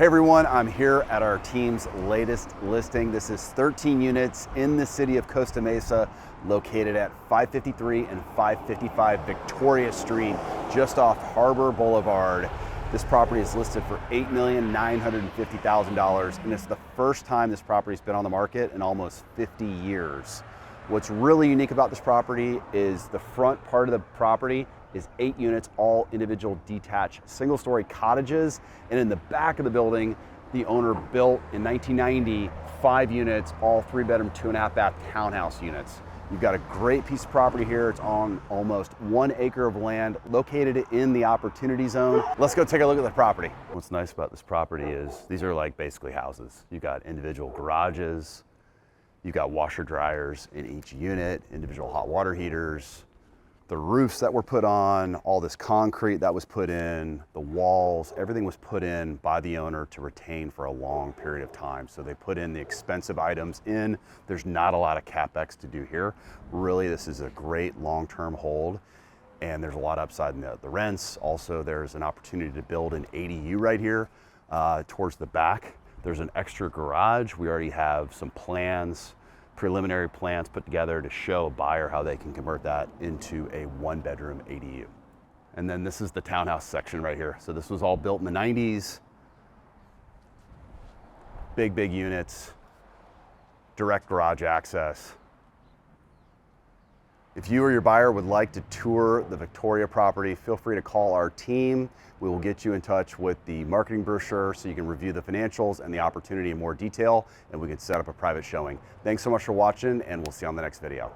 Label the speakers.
Speaker 1: Hey everyone, I'm here at our team's latest listing. This is 13 units in the city of Costa Mesa, located at 553 and 555 Victoria Street, just off Harbor Boulevard. This property is listed for $8,950,000, and it's the first time this property's been on the market in almost 50 years. What's really unique about this property is the front part of the property is 8 units, all individual detached single-story cottages. And in the back of the building, the owner built in 1990, 5 units, all 3-bedroom, 2.5-bath townhouse units. You've got a great piece of property here. It's on almost 1 acre of land, located in the opportunity zone. Let's go take a look at the property. What's nice about this property is these are like basically houses. You've got individual garages, you've got washer dryers in each unit, individual hot water heaters, the roofs that were put on, all this concrete that was put in, the walls, everything was put in by the owner to retain for a long period of time. So they put in the expensive items in. There's not a lot of CapEx to do here. Really, this is a great long-term hold, and there's a lot of upside in the rents. Also, there's an opportunity to build an ADU right here towards the back. There's an extra garage. We already have some plans, preliminary plans put together to show a buyer how they can convert that into a 1-bedroom ADU. And then this is the townhouse section right here. So this was all built in the 90s. Big units, direct garage access. If you or your buyer would like to tour the Victoria property, feel free to call our team. We will get you in touch with the marketing brochure so you can review the financials and the opportunity in more detail, and we can set up a private showing. Thanks so much for watching, and we'll see you on the next video.